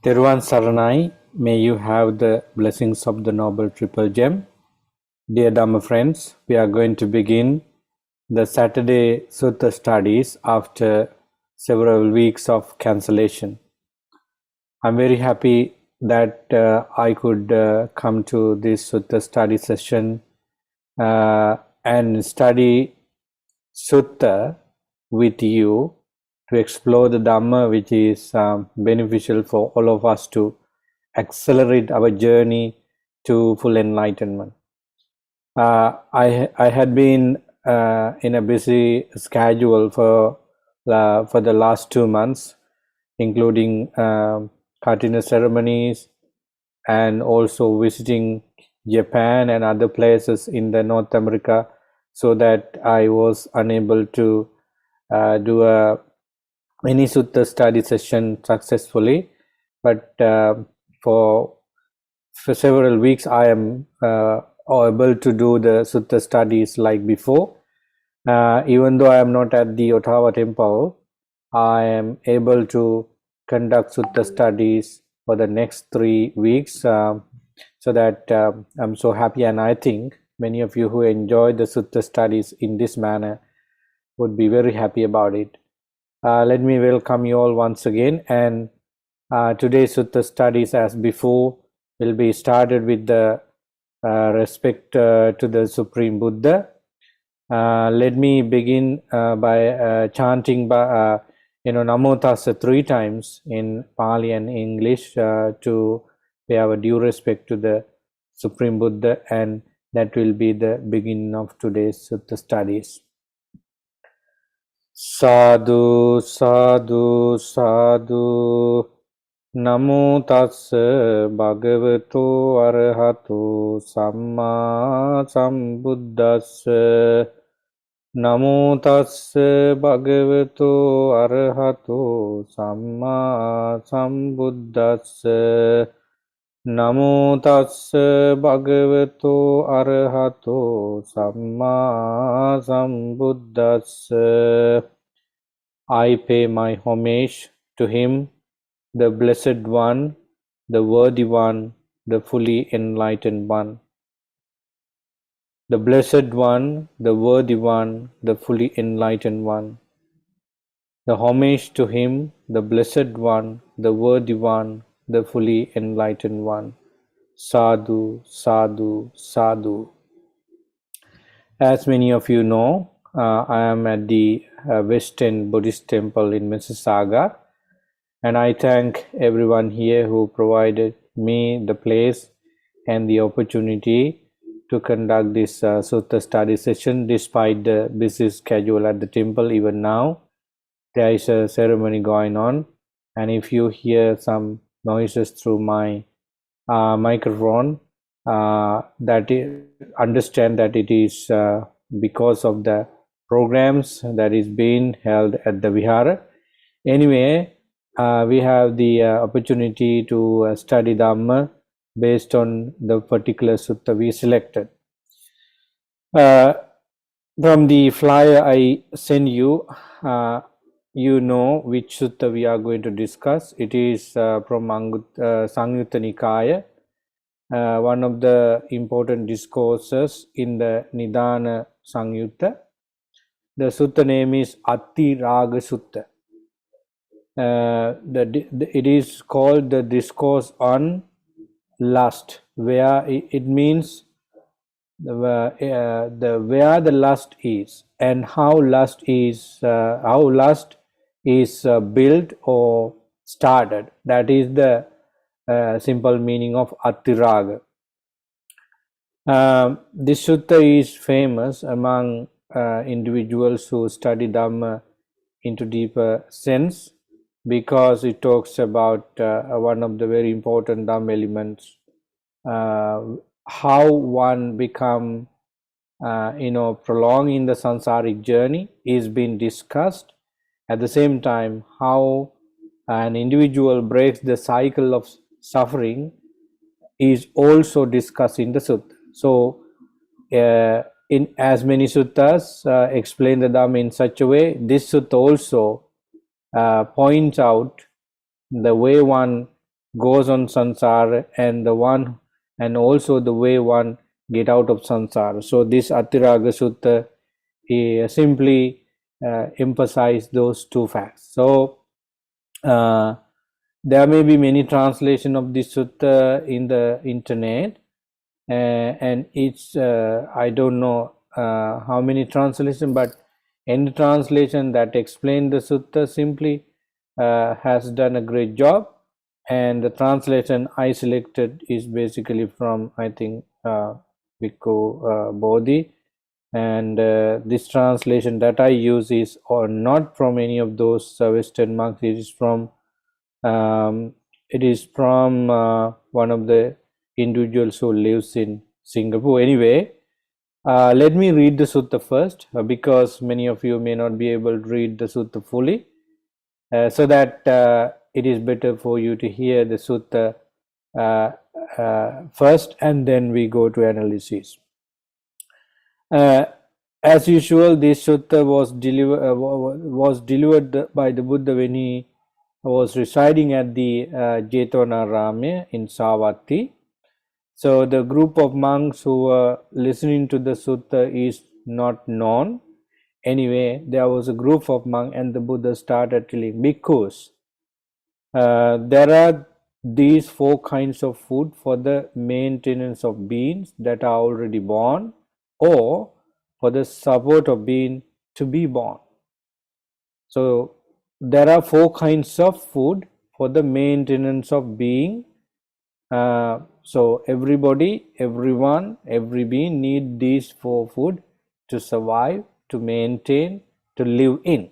Teruvan Saranai, may you have the blessings of the Noble Triple Gem. Dear Dhamma friends, we are going to begin the Saturday Sutta studies after several weeks of cancellation. I'm very happy that I could come to this Sutta study session and study Sutta with you to explore the Dhamma, which is beneficial for all of us to accelerate our journey to full enlightenment. I had been in a busy schedule for the last 2 months, including Katina ceremonies and also visiting Japan and other places in the North America, so that I was unable to do any sutta study session successfully. But for several weeks I am able to do the sutta studies like before. Even though I am not at the Ottawa temple, I am able to conduct sutta studies for the next 3 weeks, so that I'm so happy, and I think many of you who enjoy the sutta studies in this manner would be very happy about it. Let me welcome you all once again, and today's sutta studies, as before, will be started with the respect to the Supreme Buddha. Let me begin by chanting Namo Tassa 3 times in Pali and English to pay our due respect to the Supreme Buddha, and that will be the beginning of today's sutta studies. Sadhu, sadhu, sadhu. Namo tassa bhagavato arahato samma sambuddhassa. Namo tassa bhagavato arahato samma sambuddhassa. Namo tassa bhagavato arahato samma sambuddhassa. I pay my homage to him, the Blessed One, the Worthy One, the fully enlightened One. The Blessed One, the Worthy One, the fully enlightened One. The homage to him, the Blessed One, the Worthy One, the fully enlightened One. Sadhu, sadhu, sadhu. As many of you know, I am at the Western Buddhist temple in Mississauga, and I thank everyone here who provided me the place and the opportunity to conduct this sutta study session despite the busy schedule at the temple. Even now, there is a ceremony going on, and if you hear some noises through my microphone, understand that it is because of the programs that is being held at the vihara. Anyway, we have the opportunity to study Dhamma based on the particular sutta we selected. From the flyer I send you, you know which sutta we are going to discuss. It is from Samyutta Nikaya, one of the important discourses in the Nidana Samyutta. The sutta name is Ati Raga Sutta. It is called the discourse on lust, where it means where the lust is, and how lust is built or started. That is the simple meaning of Atiraga. This sutta is famous among individuals who study Dhamma into deeper sense, because it talks about one of the very important Dhamma elements, how one become prolonging the samsaric journey is being discussed. At the same time, how an individual breaks the cycle of suffering is also discussed in the sutta. So in as many suttas explain the Dhamma in such a way, this sutta also points out the way one goes on samsara, and also the way one get out of samsara. So this Atiraga Sutta simply emphasize those two facts. So there may be many translation of this sutta in the internet, and it's I don't know how many translation, but any translation that explain the sutta simply has done a great job. And the translation I selected is basically from, I think, Bhikkhu Bodhi, and this translation that I use is or not from any of those Western monks. It is from one of the individuals who lives in Singapore. Anyway, let me read the sutta first, because many of you may not be able to read the sutta fully, so that it is better for you to hear the sutta first, and then we go to analysis. As usual, this sutta was delivered by the Buddha when he was residing at the Jetvanarama in Savatthi. So the group of monks who were listening to the sutta is not known. Anyway, there was a group of monks, and the Buddha started telling, because there are these 4 kinds of food for the maintenance of beings that are already born, or for the support of being to be born. So there are 4 kinds of food for the maintenance of being. So everybody, everyone, every being need these 4 food to survive, to maintain, to live in.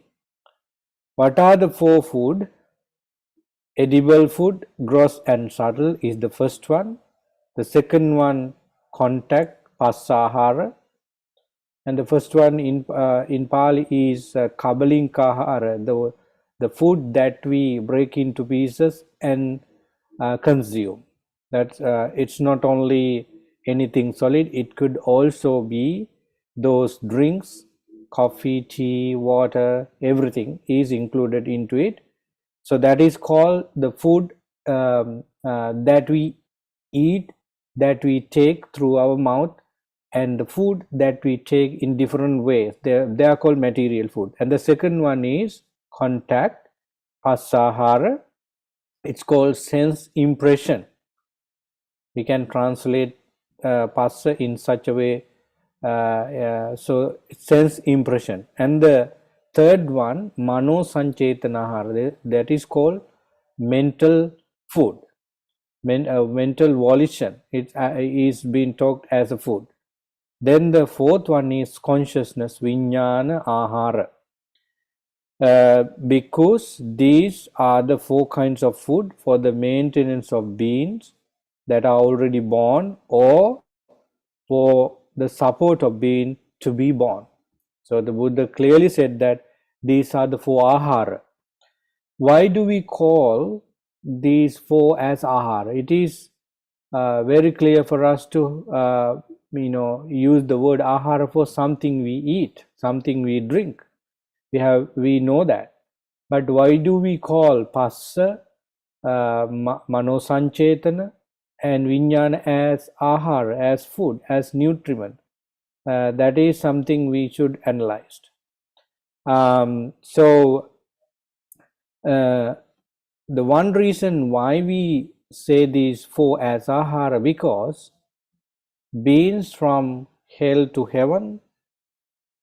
What are the 4 food? Edible food, gross and subtle, is the first one. The second one, contact, passahara. And the first one in Pali is kabalinkahara, the food that we break into pieces and consume. That's it's not only anything solid, it could also be those drinks, coffee, tea, water, everything is included into it. So that is called the food that we eat, that we take through our mouth, and the food that we take in different ways. They are called material food. And the second one is contact, pasahara. It's called sense impression. We can translate passa in such a way. So sense impression. And the third one, mano sanchetanahara, that is called mental food, mental volition. It is being talked as a food. Then the fourth one is consciousness, vijnana ahara. Because these are the 4 kinds of food for the maintenance of beings that are already born, or for the support of being to be born. So the Buddha clearly said that these are the 4 ahara. Why do we call these 4 as ahara? It is very clear for us to use the word ahara for something we eat, something we drink. We know that. But why do we call passa, mano sanchetana, and vijnana as ahara, as food, as nutriment? That is something we should analyze. So the one reason why we say these 4 as ahara, because beings from hell to heaven,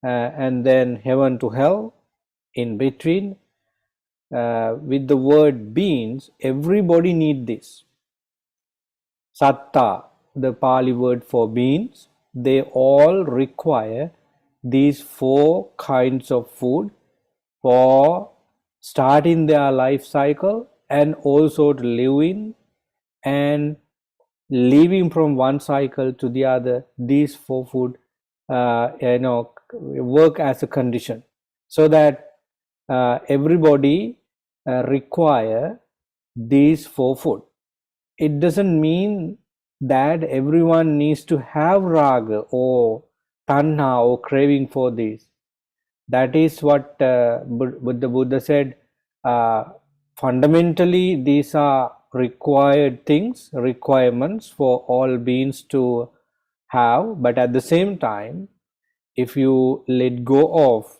and then heaven to hell, in between, with the word beings, everybody need this. Satta, the Pali word for beings, they all require these 4 kinds of food for starting their life cycle, and also to live in, and living from one cycle to the other. These 4 food work as a condition, so that everybody require these 4 food. It doesn't mean that everyone needs to have raga or tanha or craving for this. That is what Buddha said. Fundamentally, these are required things, requirements for all beings to have, but at the same time, if you let go of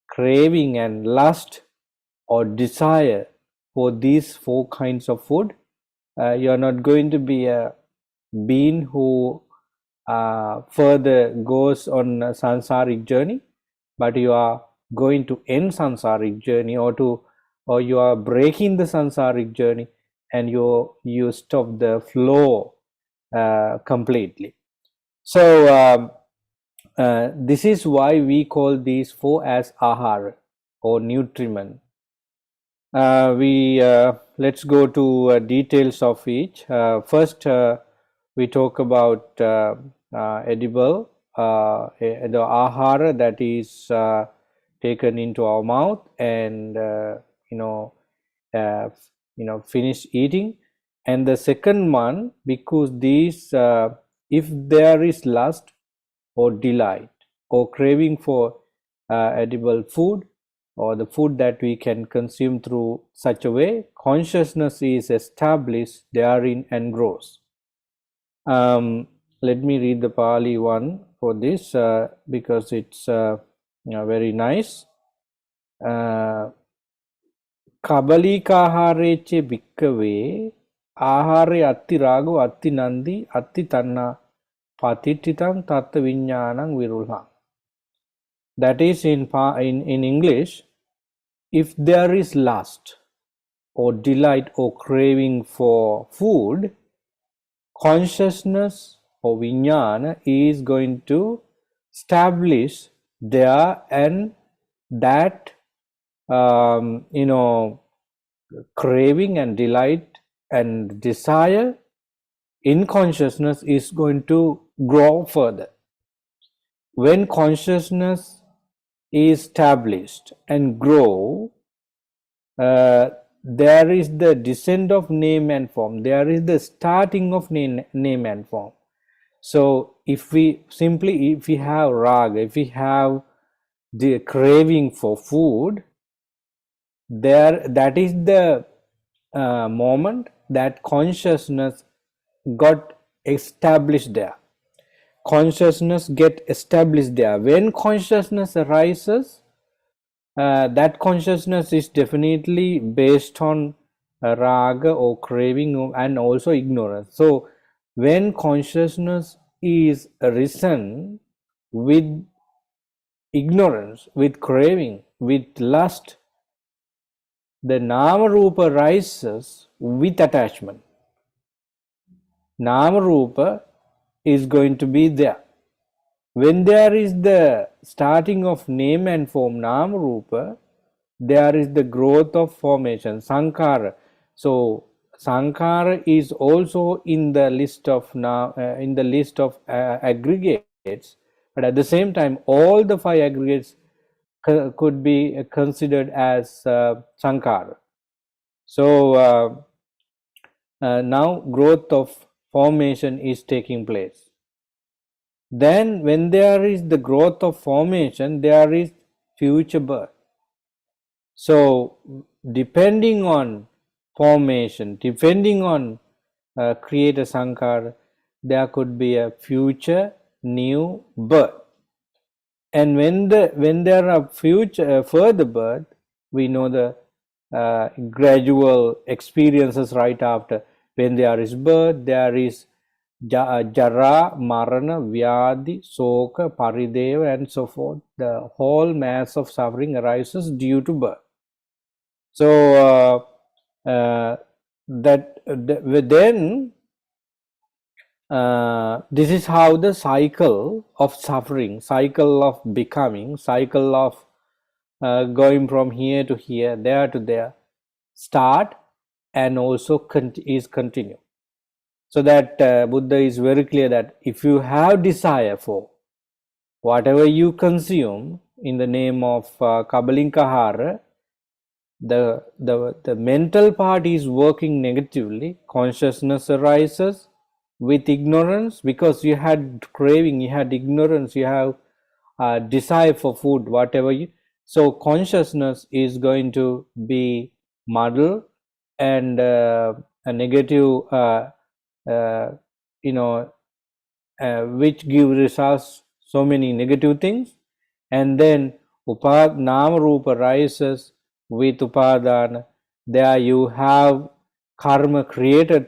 craving and lust or desire for these four kinds of food, you're not going to be a being who further goes on a sansaric journey, but you are going to end sansaric journey, or you are breaking the sansaric journey, and you stop the flow completely. So this is why we call these four as ahara or nutriment. Let's go to details of each. First, we talk about edible, the ahara that is taken into our mouth and you know finish eating. And the second one, because these if there is lust or delight or craving for edible food or the food that we can consume through such a way, consciousness is established therein and grows. Let me read the Pali one for this because it's very nice. Kabalikahareche bhikkave ahare atti rago atti nandi atti tanna patittitam tatta viññānaṁ virulhaṁ. That is in English, if there is lust or delight or craving for food, consciousness or viññāna is going to establish there, and that craving and delight and desire in consciousness is going to grow further. When consciousness is established and grow, there is the descent of name and form, there is the starting of name and form. So if we have raga, if we have the craving for food, that is the moment that consciousness got established there. Consciousness get established there. When consciousness arises, that consciousness is definitely based on raga or craving and also ignorance. So when consciousness is arisen with ignorance, with craving, with lust, the nama rupa rises with attachment. Nama rupa is going to be there. When there is the starting of name and form, nama rupa, there is the growth of formation, sankhara. So sankhara is also in the list of aggregates, but at the same time, all the five aggregates could be considered as sankhara. So now growth of formation is taking place. Then when there is the growth of formation, there is future birth. So depending on formation, depending on creator sankhara, there could be a future new birth. And when there are future further birth, we know the gradual experiences right after. When there is birth, there is jara, marana, vyadi, soka, parideva, and so forth. The whole mass of suffering arises due to birth. So then this is how the cycle of suffering, cycle of becoming, cycle of going from here to here, there to there, start and also is continue. So that Buddha is very clear that if you have desire for whatever you consume in the name of Kabalinkahara, the mental part is working negatively. Consciousness arises with ignorance because you had craving, you had ignorance, you have desire for food, whatever you. So consciousness is going to be muddled, and a negative, you know, which give results so many negative things, and then nama rupa rises with upadana. There you have karma created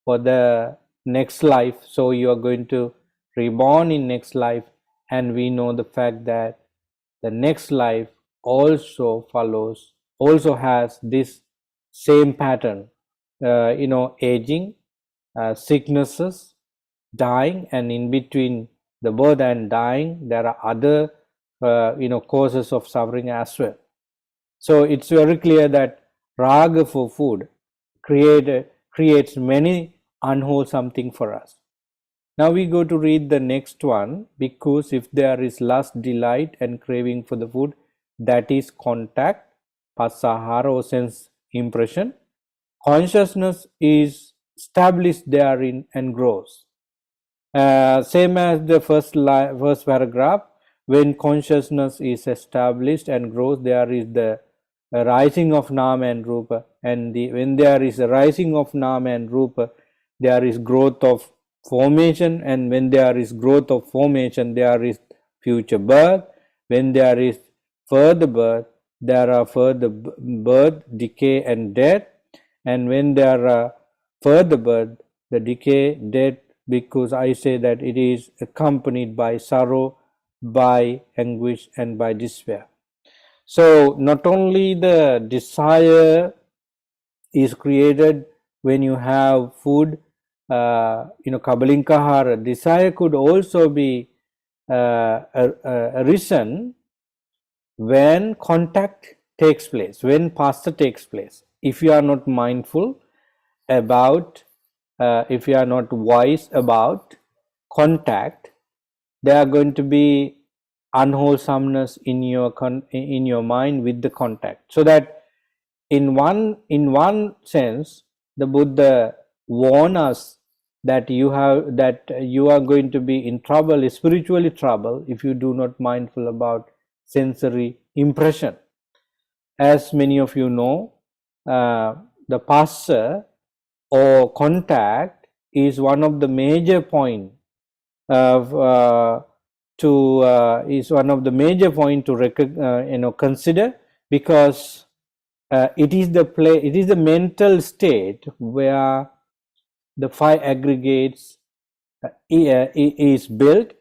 for the next life, so you are going to reborn in next life, and we know the fact that the next life also has this same pattern, aging, sicknesses, dying, and in between the birth and dying there are other causes of suffering as well. So it's very clear that raga for food creates many unwholesome things for us. Now we go to read the next one. Because if there is lust, delight, and craving for the food, that is contact, pasahara or sense impression, consciousness is established therein and grows. Same as the first paragraph, when consciousness is established and grows, there is the rising of nama and rupa, and when there is a rising of nama and rupa, there is growth of formation, and when there is growth of formation, there is future birth. When there is further birth, there are further birth, decay, and death. And when there are further birth, the decay, death, because I say that it is accompanied by sorrow, by anguish, and by despair. So not only the desire is created when you have food, kabalinkahara, desire could also be arisen when contact takes place, when pasta takes place. If you are not mindful about, if you are not wise about contact, there are going to be unwholesomeness in your mind with the contact. So that in one sense, the Buddha warns us that you are going to be in trouble, spiritually trouble, if you do not mindful about sensory impression. As many of you know, the passa or contact is one of the major point to consider, because it is the mental state where the five aggregates is built,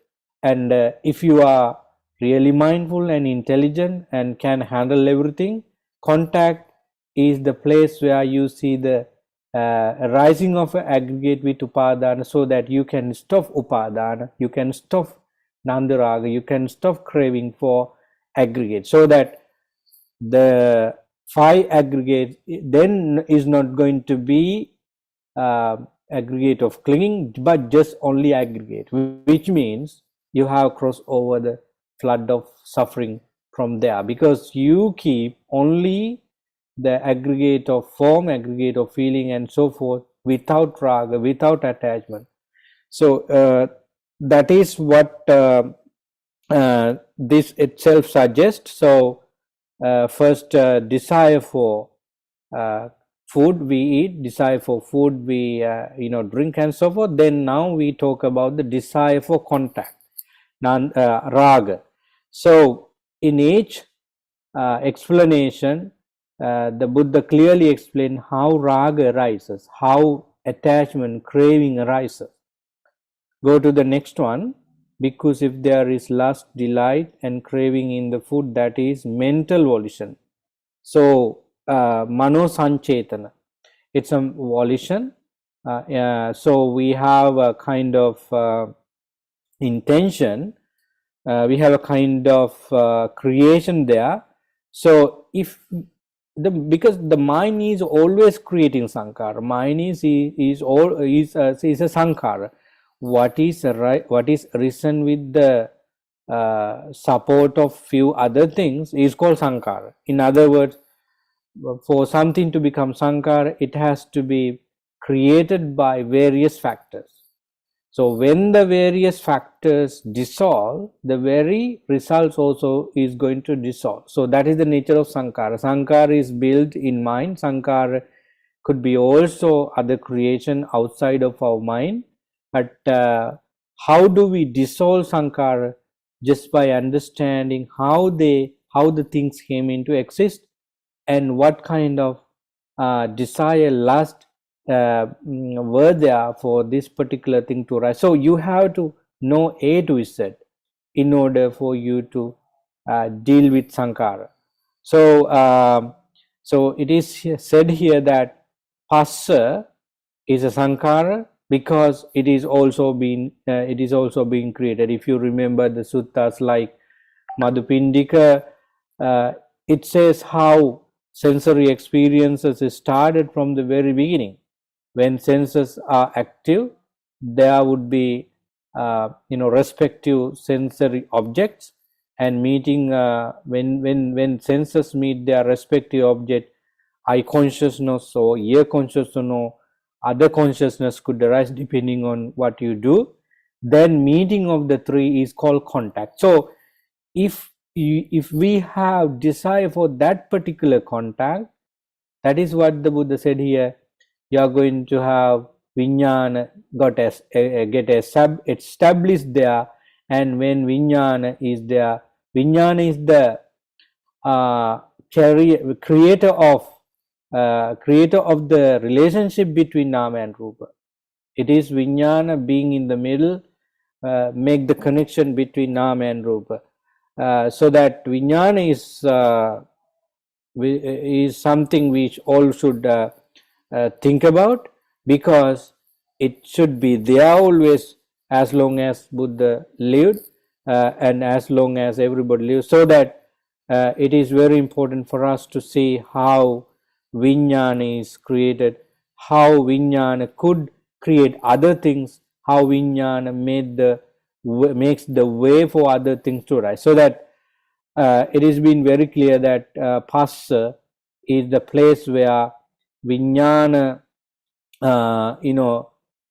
and if you are really mindful and intelligent and can handle everything, contact is the place where you see the rising of an aggregate with upadana, so that you can stop upadana, you can stop nandaraga, you can stop craving for aggregate, so that the five aggregate then is not going to be aggregate of clinging, but just only aggregate, which means you have crossed over the flood of suffering from there, because you keep only the aggregate of form, aggregate of feeling, and so forth, without raga, without attachment. So that is what this itself suggests. So first, desire for food we eat, desire for food we drink, and so forth. Then now we talk about the desire for contact, raga. So in each explanation, the Buddha clearly explained how raga arises, how attachment, craving arises. Go to the next one. Because if there is lust, delight, and craving in the food, that is mental volition. So mano sanchetana, it's a volition. So we have a kind of intention, we have a kind of creation there. So if because the mind is always creating sankhara, mind is a sankhara. What is risen with the support of few other things is called sankhara. In other words, for something to become sankhara, it has to be created by various factors. So when the various factors dissolve, the very results also is going to dissolve. So that is the nature of sankhara. Sankhara is built in mind. Sankhara could be also other creation outside of our mind. But how do we dissolve sankhara? Just by understanding how the things came into exist, and what kind of desire, lust were there for this particular thing to rise. So you have to know A to Z in order for you to deal with sankhara. So so it is said here that passa is a sankhara because it is also being created. If you remember the suttas like Madhupindika, uh, it says how sensory experiences started from the very beginning. When senses are active, there would be respective sensory objects, and meeting when senses meet their respective object, eye consciousness or ear consciousness or other consciousness could arise depending on what you do. Then meeting of the three is called contact. So if we have desire for that particular contact, that is what the Buddha said here. You are going to have vijnana get established there, and when vijnana is there, vijnana is the uh, creator of the relationship between nama and rupa. It is vijnana being in the middle, make the connection between nama and rupa, so that vijnana is something which all should think about, because it should be there always as long as Buddha lived, and as long as everybody lives. So that it is very important for us to see how vijnana is created, how vijnana could create other things, how vijnana makes the way for other things to rise. So that it has been very clear that Phassa is the place where vijnana,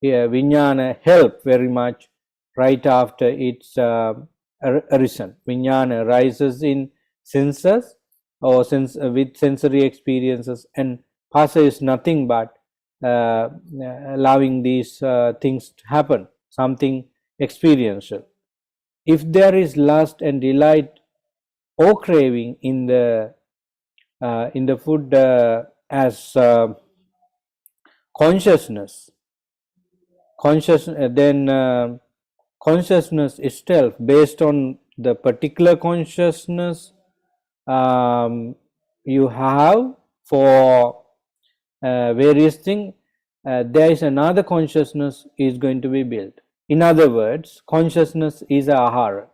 vijnana help very much right after it's arisen. Vijnana rises in senses or with sensory experiences, and Phassa is nothing but allowing these things to happen, something experiential. If there is lust and delight or craving in the food as consciousness, then consciousness itself, based on the particular consciousness you have for various things, there is another consciousness is going to be built. In other words, consciousness is ahara.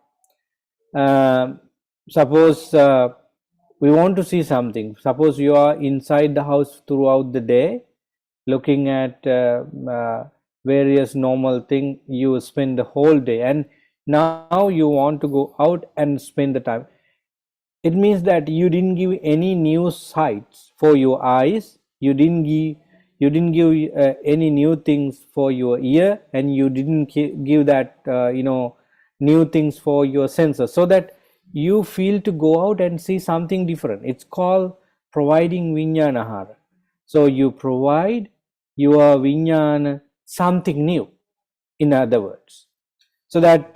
Suppose we want to see something. Suppose you are inside the house throughout the day looking at various normal thing, you spend the whole day, and now you want to go out and spend the time. It means that you didn't give any new sights for your eyes, you didn't give any new things for your ear, and you didn't give that new things for your senses, so that you feel to go out and see something different. It's called providing vijnanahara. So you provide your vijnana something new, in other words. So that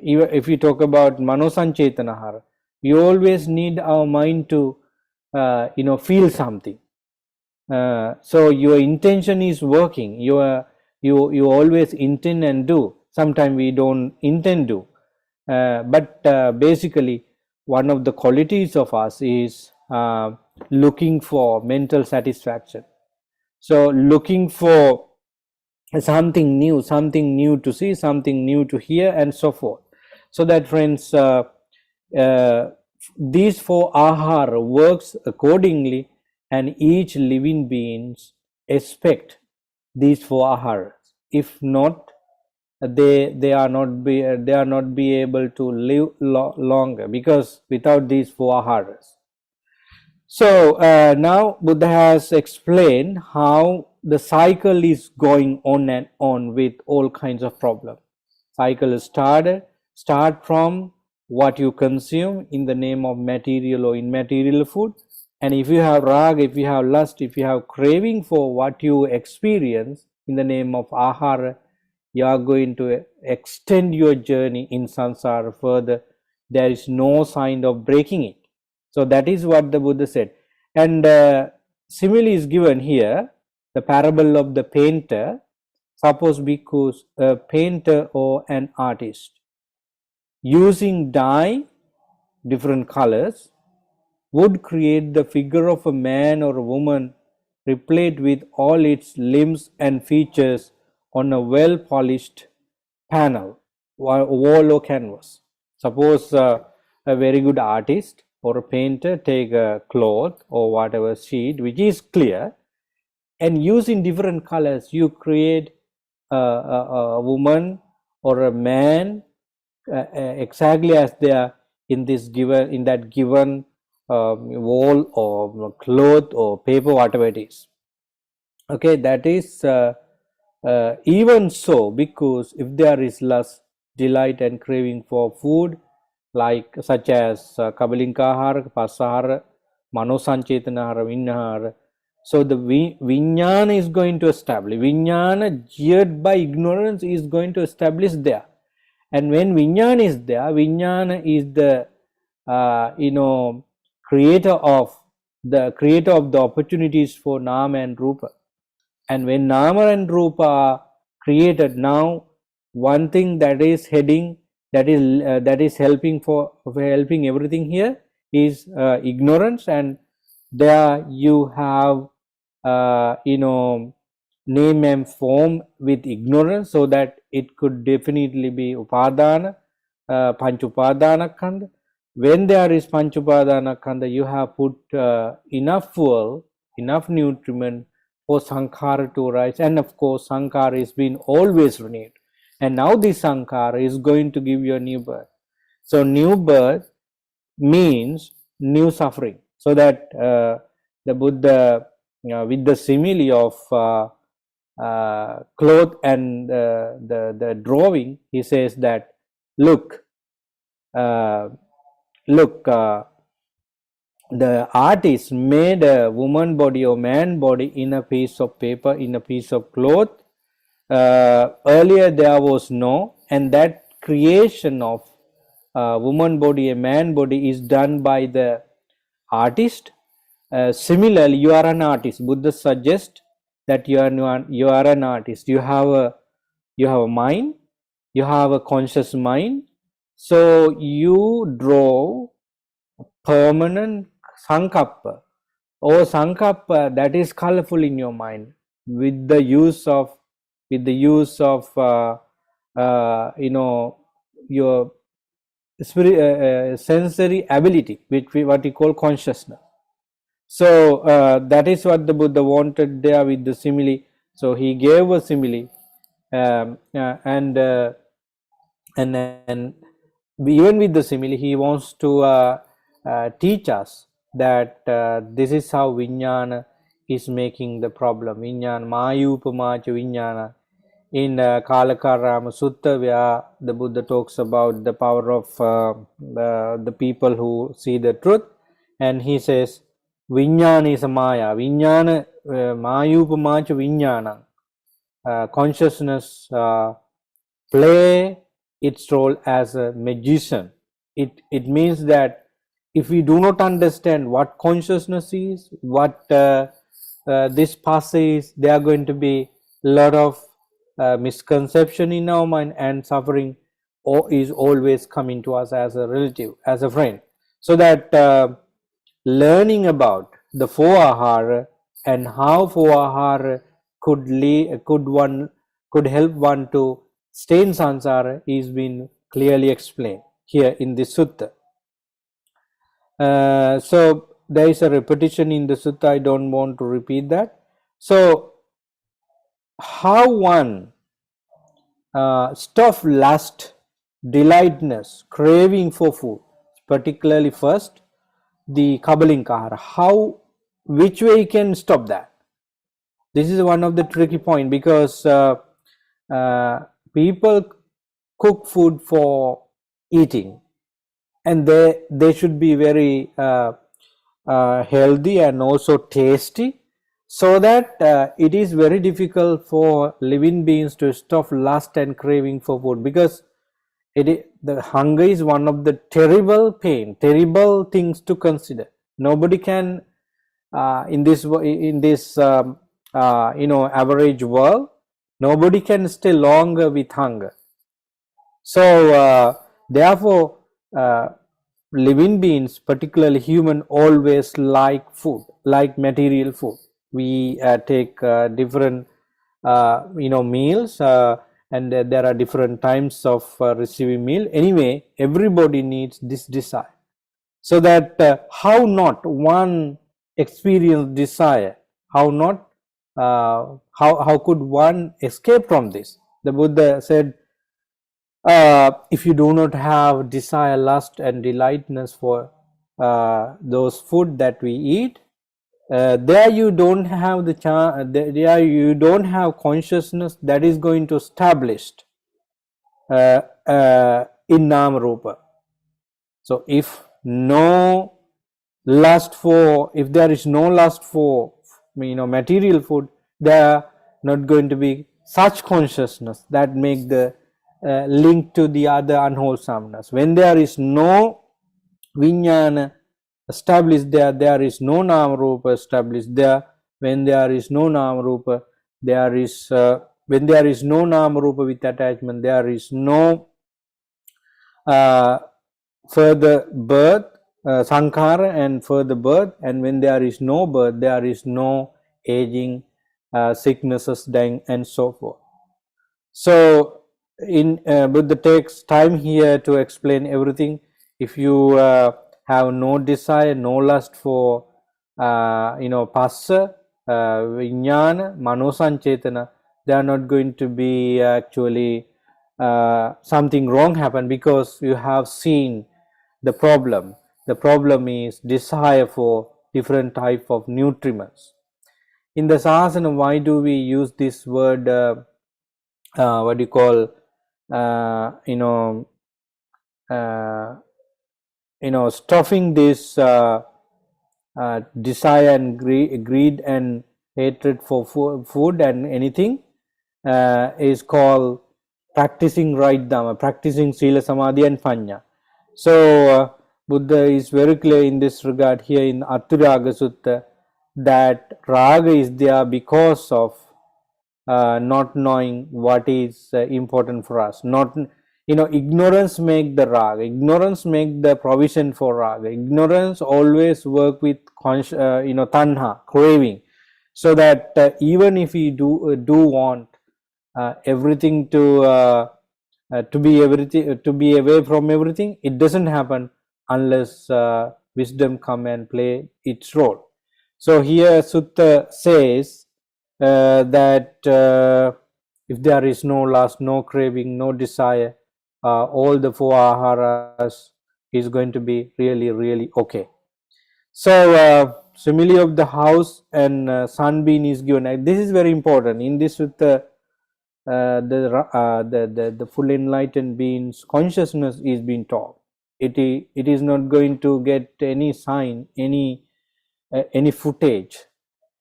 if you talk about manosanchetana, we always need our mind to feel something. So your intention is working. You always intend and do. Sometimes we don't intend to, but basically one of the qualities of us is looking for mental satisfaction. So looking for something new to see, something new to hear, and so forth. So that, friends, these four ahara works accordingly, and each living beings expect these four aharas. If not, they are not be able to live longer, because without these four aharas. So now Buddha has explained how the cycle is going on and on with all kinds of problems. Cycle start from what you consume in the name of material or immaterial food, And if you have rag, if you have lust, if you have craving for what you experience in the name of ahara, you are going to extend your journey in samsara further. There is no sign of breaking it. So that is what the Buddha said. And simile is given here, the parable of the painter. Suppose because a painter or an artist using dye, different colors, would create the figure of a man or a woman replete with all its limbs and features on a well polished panel, wall or canvas. Suppose a very good artist or a painter take a cloth or whatever sheet which is clear, and using different colors you create a woman or a man exactly as they are in this given, in that given wall or cloth or paper, whatever it is. Okay, that is even so, because if there is lust, delight and craving for food, like such as kabalinkahara, pasahara, manosanchetana, vinyahara, so the vijnana is going to establish, vijnana geared by ignorance is going to establish there. And when vijnana is there, vijnana is the creator of the opportunities for nama and rupa. And when nama and rupa are created, now one thing that is heading, that is helping for helping everything here is ignorance. And there you have name and form with ignorance, so that it could definitely be upadana, panchupadana khanda. When there is panchupadana khanda, you have put enough fuel, enough nutriment for sankhara to rise. And of course sankhara is being always renewed, and now this sankhara is going to give you a new birth. So new birth means new suffering. So that the Buddha, with the simile of cloth and the drawing, he says that look, the artist made a woman body or man body in a piece of paper, in a piece of cloth. Earlier there was no, and that creation of woman body, a man body is done by the artist. Similarly, you are an artist. Buddha suggests that you are an artist. You have a mind, you have a conscious mind. So you draw permanent sankappa or sankappa that is colorful in your mind with the use of your sensory ability, which what we call consciousness. So that is what the Buddha wanted there with the simile. So he gave a simile, and even with the simile, he wants to teach us that this is how vijnana is making the problem. Vijnana, mayupamacha vijnana. In Kalakarama Sutta, where the Buddha talks about the power of the people who see the truth, and he says, Vijnana is a maya. Vijnana, mayupamacha vijnana. Consciousness play its role as a magician. It means that if we do not understand what consciousness is, what this path is, there are going to be a lot of misconception in our mind, and suffering is always coming to us as a relative, as a friend. So that learning about the four ahara and how four ahara could help one to stay in samsara is been clearly explained here in this sutta. So there is a repetition in the sutta, I don't want to repeat that. So how one stop lust, delightness, craving for food, particularly first the kabalinkahara, how, which way you can stop that? This is one of the tricky point, because people cook food for eating, and they should be very healthy and also tasty, so that it is very difficult for living beings to stop lust and craving for food, because the hunger is one of the terrible things to consider. Nobody can in this average world, nobody can stay longer with hunger. So therefore living beings, particularly human, always like food, like material food. We take different meals, and there are different times of receiving meal. Anyway, everybody needs this desire, so that how not one experience desire, how not how could one escape from this? The Buddha said, if you do not have desire, lust and delightness for those food that we eat, there you don't have there you don't have consciousness that is going to establish in Nama Rupa. So if there is no lust for material food, there are not going to be such consciousness that make the link to the other unwholesomeness. When there is no vijnana established there, there is no nama rupa established there. When there is no nama rupa, there is when there is no nama rupa with attachment, there is no further birth, sankhara and further birth. And when there is no birth, there is no aging, sicknesses, dying, and so forth. So in Buddha takes time here to explain everything. If you have no desire, no lust for passa, vijnana, manosanchetana, they are not going to be actually something wrong happen, because you have seen the problem. The problem is desire for different type of nutriments. In the Sahasana, why do we use this word what do you call stuffing this desire and greed and hatred for food and anything is called practicing right dhamma, practicing sila, samadhi and panya. So Buddha is very clear in this regard here in Attiraga Sutta, that raga is there because of not knowing what is important for us. Not ignorance make the raga, ignorance make the provision for raga. Ignorance always work with tanha, craving, so that even if we do want everything to be away from everything, it doesn't happen unless wisdom come and play its role. So here Sutta says that if there is no lust, no craving, no desire, all the four aharas is going to be really okay. So simile of the house and sunbeam is given. This is very important. In this Sutta, the full enlightened being's consciousness is being taught. It is not going to get any sign, any footage.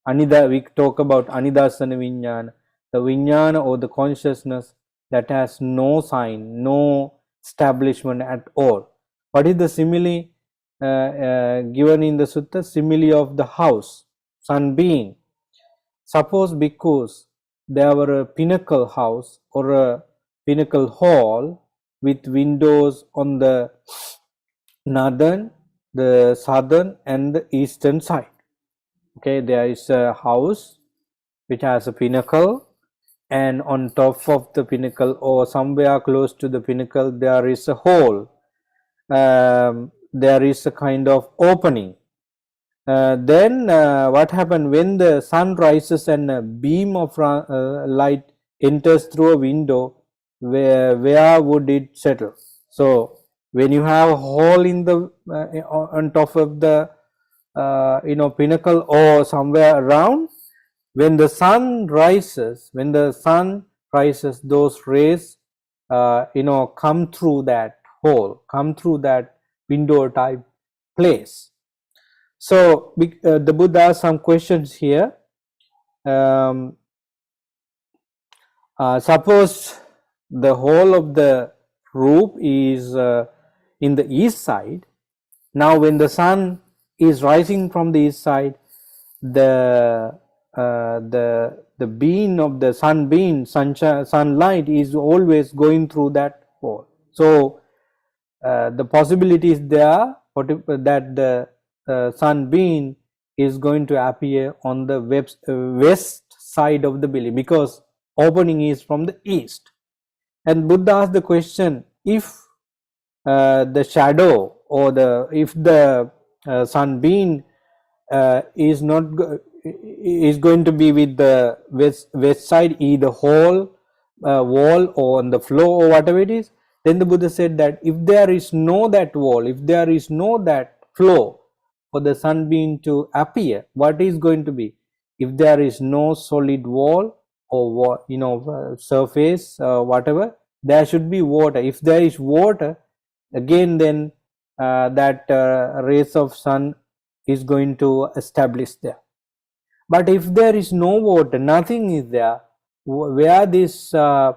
We talk about anidasana vijnana, the vijnana or the consciousness that has no sign, no establishment at all. What is the simile given in the sutta? Simile of the house, sunbeam. Suppose because there were a pinnacle house or a pinnacle hall with windows on the northern, the southern and the eastern side. Okay, there is a house which has a pinnacle, and on top of the pinnacle or somewhere close to the pinnacle there is a hole. There is a kind of opening. Then what happened when the sun rises and a beam of light enters through a window, where would it settle? So when you have a hole in the on top of the pinnacle or somewhere around, when the sun rises, those rays come through that hole, come through that window type place. So the Buddha has some questions here. Um, Suppose the whole of the roof is in the east side. Now when the sun is rising from the east side, the the beam of the sunlight is always going through that hole. So the possibility is there that the sunbeam is going to appear on the west side of the building, because opening is from the east. And Buddha asked the question, if the shadow, or if the sunbeam is not is going to be with the west side, either whole wall or on the floor or whatever it is, then the Buddha said that if there is no that wall, if there is no that floor for the sunbeam to appear, what is going to be? If there is no solid wall or surface, whatever, there should be water. If there is water, again then that rays of sun is going to establish there. But if there is no water, nothing is there, where this sunlight,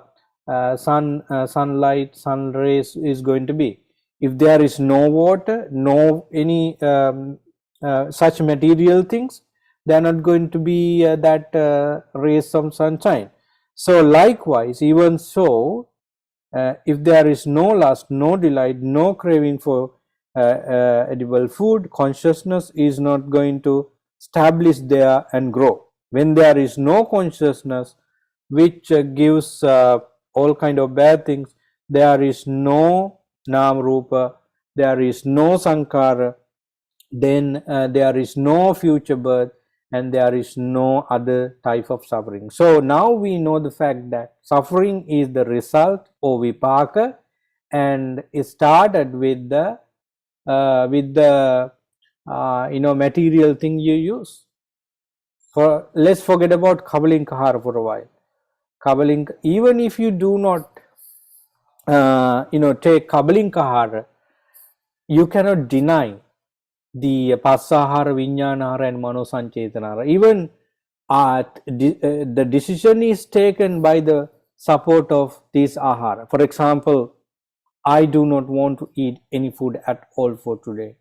sun rays is going to be? If there is no water, no any such material things, they are not going to be that rays of sunshine. So likewise, even so, if there is no lust, no delight, no craving for edible food, consciousness is not going to establish there and grow. When there is no consciousness, which gives all kind of bad things, there is no nam rupa, there is no sankara, then there is no future birth, and there is no other type of suffering. So now we know the fact that suffering is the result or vipaka, and it started with the material thing you use. Let's forget about Kabalinkahara for a while. Even if you do not take Kabalinkahara, you cannot deny the Passahara, Vijnanahara and Manosanchetana. Even the decision is taken by the support of this ahara. For example, I do not want to eat any food at all for today.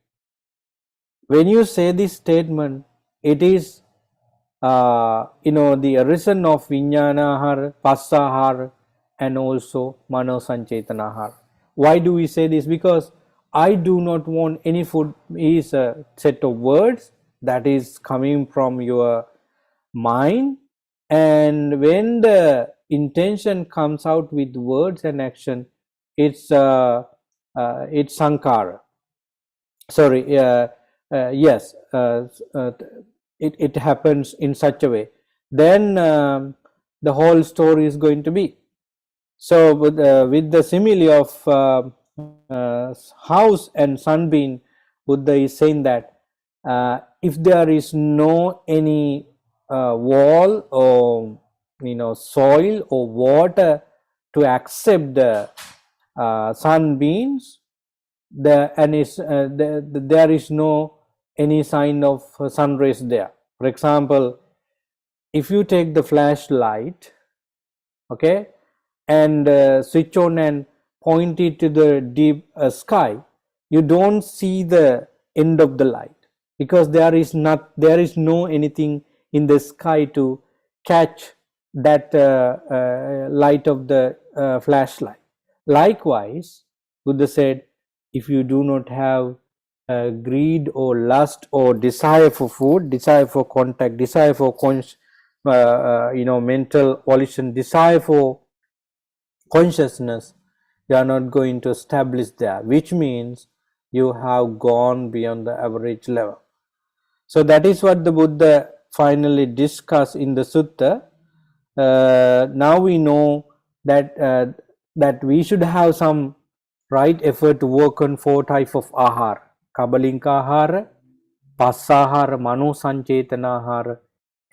When you say this statement, it is the arisen of Vijnanahara, Passahara and also Manosanchetana. Why do we say this? Because I do not want any food is a set of words that is coming from your mind, and when the intention comes out with words and action, it's sankara. Sorry, yes, it happens in such a way. Then the whole story is going to be. So with the simile of house and sunbeam, Buddha is saying that if there is no any wall or soil or water to accept the sunbeams, there is no any sign of sun rays there. For example, if you take the flashlight, okay, and switch on and point it to the deep sky, you don't see the end of the light, because there is no anything in the sky to catch that light of the flashlight. Likewise, Buddha said, if you do not have greed or lust or desire for food, desire for contact, desire for mental volition, desire for consciousness, you are not going to establish there, which means you have gone beyond the average level. So that is what the Buddha finally discussed in the sutta. Now we know that we should have some right effort to work on 4 types of ahara: Kabalinkahara, Passahara, Manosanchetana,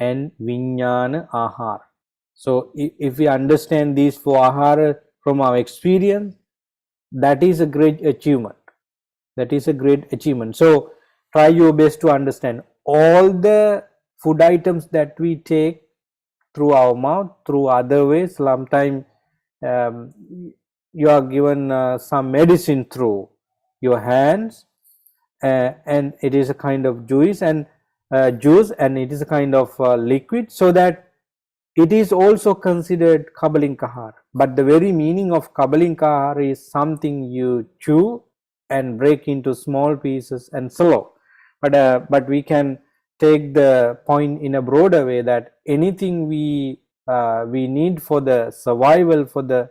and Vijnana ahara. So if we understand these 4 ahara from our experience, that is a great achievement. So try your best to understand all the food items that we take through our mouth, through other ways. Sometimes um, you are given some medicine through your hands, and it is a kind of juice, and it is a kind of liquid, so that it is also considered kabalinkahar. But the very meaning of kabalinkahar is something you chew and break into small pieces and swallow. But we can take the point in a broader way, that anything we need for the survival for the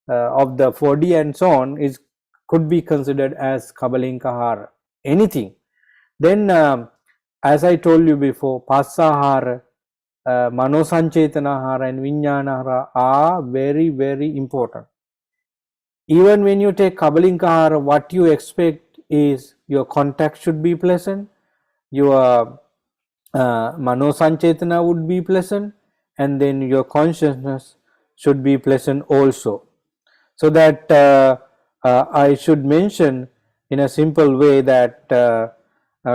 of the 4D and so on is could be considered as kabalinkahar. Anything. Then, as I told you before, passahara, manosanchetana and vijnanahara are very, very important. Even when you take kabalinkahara, what you expect is your contact should be pleasant, your manosanchetana would be pleasant, and then your consciousness should be pleasant also. So that I should mention in a simple way that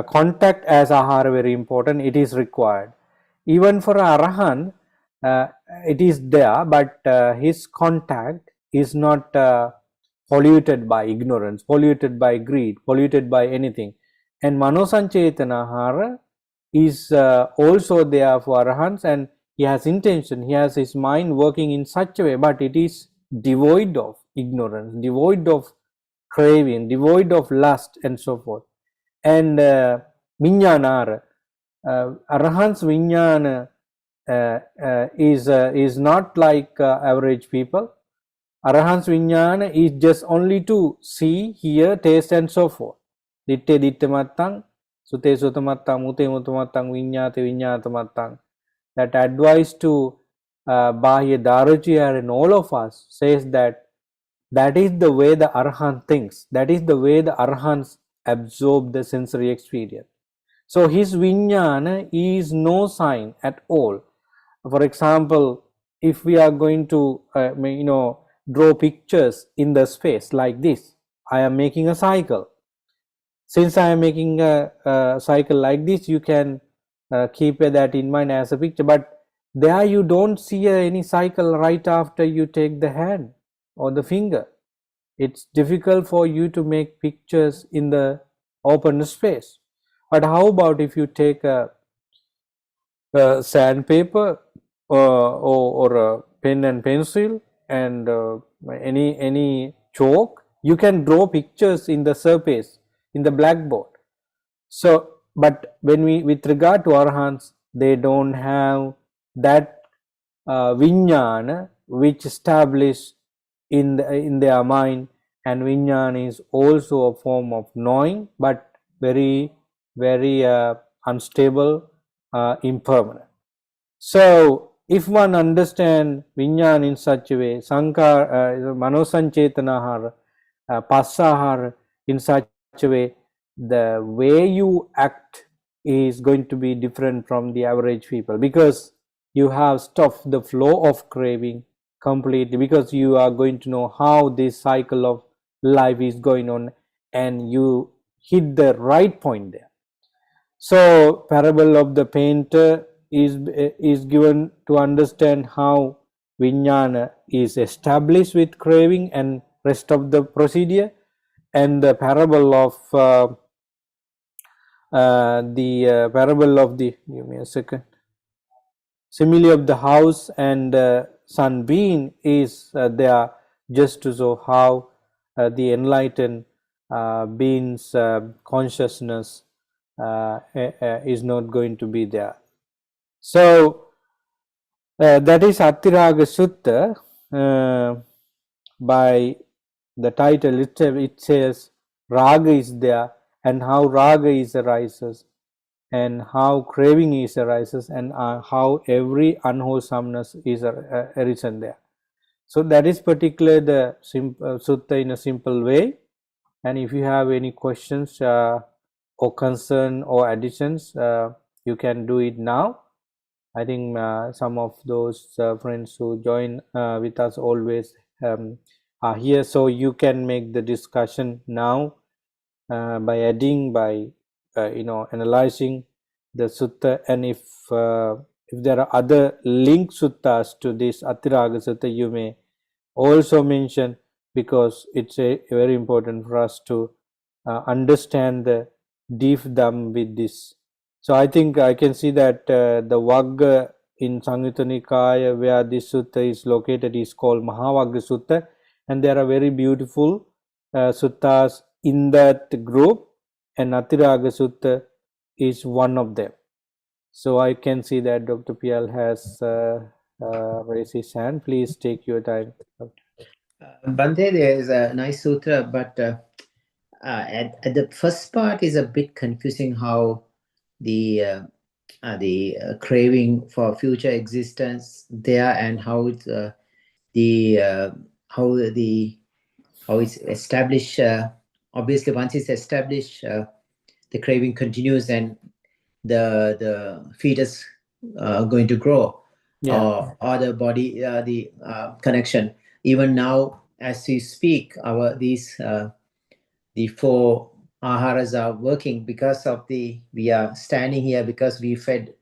contact as ahara very important. It is required. Even for Arahan, it is there, but his contact is not polluted by ignorance, polluted by greed, polluted by anything. And Manosanchetana ahara is also there for Arahants, and he has intention, he has his mind working in such a way, but it is devoid of ignorance, devoid of craving, devoid of lust, and so forth. And Vijnana, Arahant's Vijnana is not like average people. Arahant's Vijnana is just only to see, hear, taste, and so forth. Ditte ditte mattang, sute sute mattang, mute mute mattang, vinyate vinyate mattang. That advice to Bahya Darajiyar and all of us says that that is the way the Arahant thinks. That is the way the Arahants absorb the sensory experience. So his Vijnana is no sign at all. For example, if we are going to draw pictures in the space like this, I am making a cycle. Since I am making a cycle like this, you can keep that in mind as a picture, but there you don't see any cycle right after you take the hand or the finger. It's difficult for you to make pictures in the open space. But how about if you take a sandpaper or a pen and pencil and any chalk, you can draw pictures in the surface, in the blackboard. So, but when we, with regard to Arhants, they don't have that Vijnana which established in their mind, and Vijnana is also a form of knowing, but very, very unstable, impermanent. So, if one understands Vijnana in such a way, Manosanchetana, Passahara in such a way, the way you act is going to be different from the average people, because you have stopped the flow of craving completely, because you are going to know how this cycle of life is going on, and you hit the right point there. So parable of the painter is given to understand how Vijnana is established with craving and rest of the procedure, and the parable of give me a second, simile of the house and sunbeam is there just to show how the enlightened being's consciousness is not going to be there. So that is Attiraga Sutta. By the title itself, it says Raga is there, and how Raga is arises, and how craving is arises, and how every unwholesomeness is arisen there. So that is particularly the sutta in a simple way. And if you have any questions or concern or additions, you can do it now. I think some of those friends who join with us always are here, so you can make the discussion now by adding, by analyzing the sutta, and if there are other linked suttas to this Atiraga Sutta, you may also mention, because it's very important for us to understand the deep dham with this. So I think I can see that the Vagga in Samyutta Nikaya, where this sutta is located, is called Mahavagga Sutta, and there are very beautiful suttas in that group, and Atiraga Sutta is one of them. So I can see that Dr. Pial has raised his hand. Please take your time. Bante, there is a nice sutra, but at the first part is a bit confusing, how the craving for future existence there, and how it's the how it's established. Obviously, once it's established, the craving continues, and the fetus going to grow, or the body, the connection. Even now, as we speak, the four aharas are working, because of we are standing here because we fed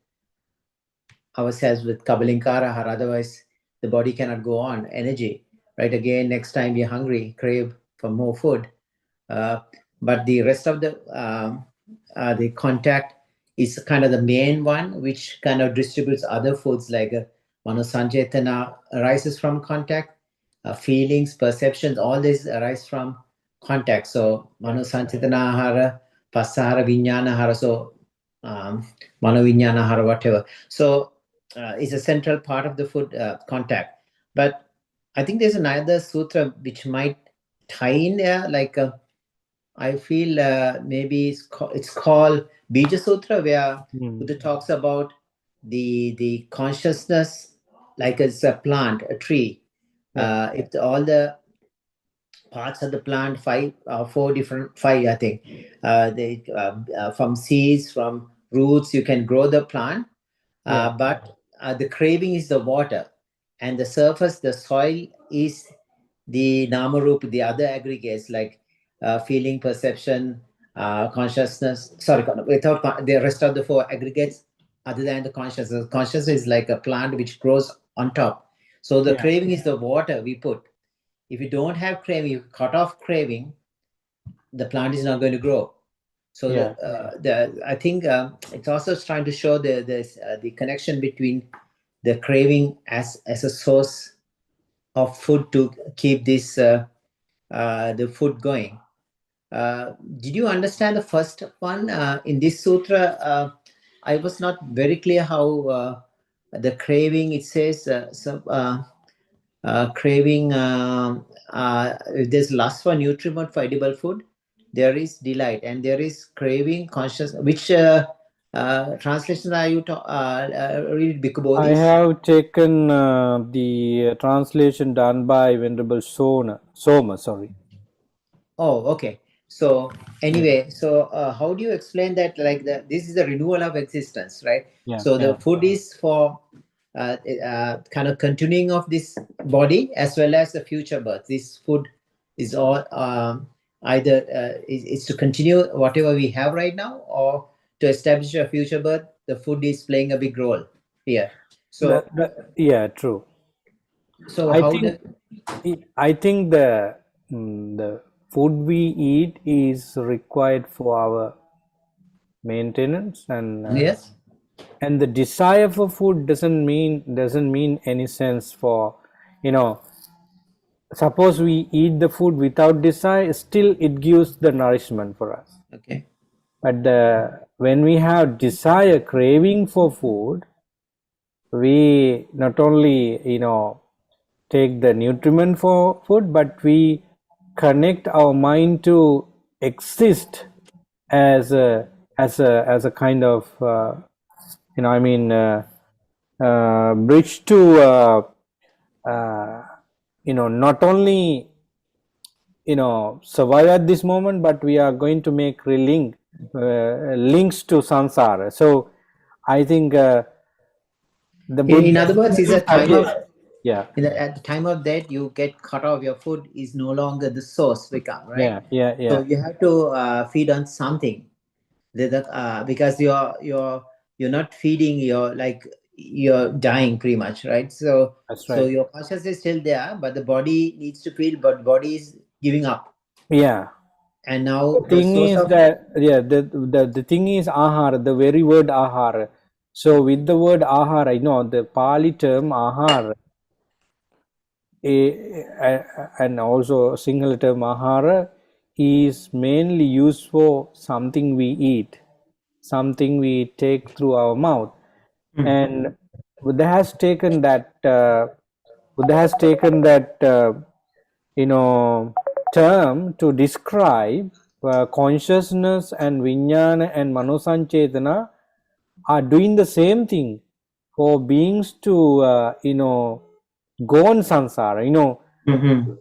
ourselves with kabalinkara ahara. Otherwise, the body cannot go on energy. Right, again, next time we're hungry, crave for more food. But the rest of the contact is kind of the main one, which kind of distributes other foods, like manosanchetana arises from contact, feelings, perceptions, all this arise from contact. So manosanchetana ahara, pasahara, vinyana ahara, so manovinyana ahara, whatever. So it's a central part of the food contact. But I think there's another sutra which might tie in there, like I feel maybe it's called Bija Sutra, where Buddha talks about the consciousness like it's a plant, a tree. If all the parts of the plant, five, I think, from seeds, from roots, you can grow the plant. But the craving is the water, and the surface, the soil, is the namarup, the other aggregates, like feeling, perception, consciousness. Sorry, without the rest of the four aggregates, other than the consciousness. Consciousness is like a plant which grows on top. So the craving is the water we put. If you don't have craving, you cut off craving, the plant is not going to grow. So I think it's also trying to show the connection between the craving as a source of food to keep the food going. Did you understand the first one in this sutra? I was not very clear how the craving. It says craving. If there's lust for nutriment for edible food, there is delight, and there is craving conscious. Which translation are you read, Bhikkhu I Bodhis? have taken the translation done by Venerable Soma. Sorry. Oh, okay. So anyway, so how do you explain that? Like this is the renewal of existence, right? So the food is for kind of continuing of this body as well as the future birth. This food is all either it's to continue whatever we have right now, or to establish a future birth. The food is playing a big role here. So True. so I how think the food we eat is required for our maintenance, yes. and the desire for food doesn't mean any sense for, suppose we eat the food without desire, still it gives the nourishment for us. Okay. But when we have desire, craving for food, we not only take the nutriment for food, but we connect our mind to exist as a kind of bridge to not only survive at this moment, but we are going to make links to samsara. So I think the Buddha, In other words, is a time of yeah, at the time of that you get cut off, your food is no longer the source become, right? yeah. So you have to feed on something. because you're not feeding, you're dying pretty much, right? So That's so right. your consciousness is still there, but the body needs to feel, but body is giving up. Yeah. And now The the thing source is of that, yeah, the thing is ahar, the very word ahar. So with the word ahar, I know the Pali term ahar, and also single term ahara is mainly used for something we eat, something we take through our mouth. Mm. And Buddha has taken that Buddha has taken that you know term to describe consciousness, and vijnana and manosanchetana are doing the same thing for beings to go on samsara. Mm-hmm.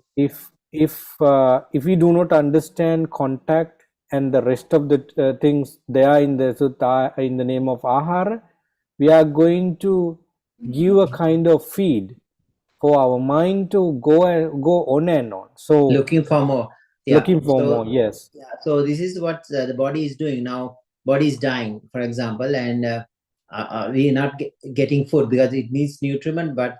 If we do not understand contact and the rest of the things there in the sutta in the name of ahara, we are going to give a kind of feed for our mind to go on and on. So Looking for more. Yeah. looking for So more. Yes. yeah, so this is what the body is doing now. Body is dying, for example, and we are not getting food because it needs nutriment, but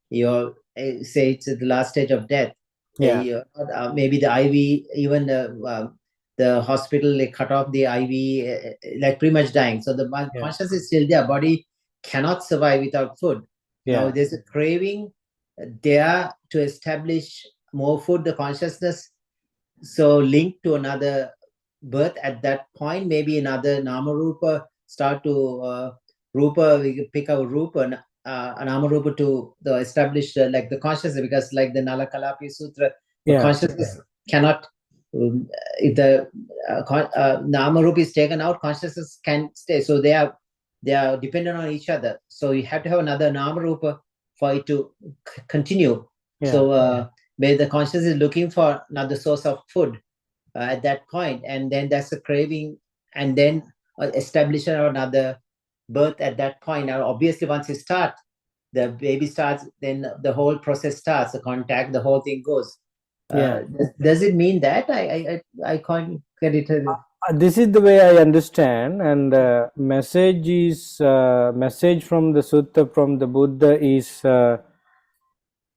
you're say it's at the last stage of death. Yeah. Maybe the IV, even the hospital, they cut off the IV, like pretty much dying. So the Yeah. consciousness is still there. Body cannot survive without food. Now Yeah. there's a craving there to establish more food. The consciousness so linked to another birth at that point, maybe another nama rupa start to rupa, we can pick our rupa, nama rupa to the establish like the consciousness, because like the Nalakalapi Sutra, the Yeah. consciousness cannot, if the nama rupa is taken out, consciousness can stay. So they are dependent on each other. So you have to have another nama rupa for it to continue. Yeah. So where the consciousness is looking for another source of food at that point, and then that's a craving, and then establishing another birth at that point. Now, obviously, once you start, the baby starts, then the whole process starts, the contact, the whole thing goes. Yeah. Does it mean that I can't get it? This is the way I understand, and message from the sutta from the Buddha is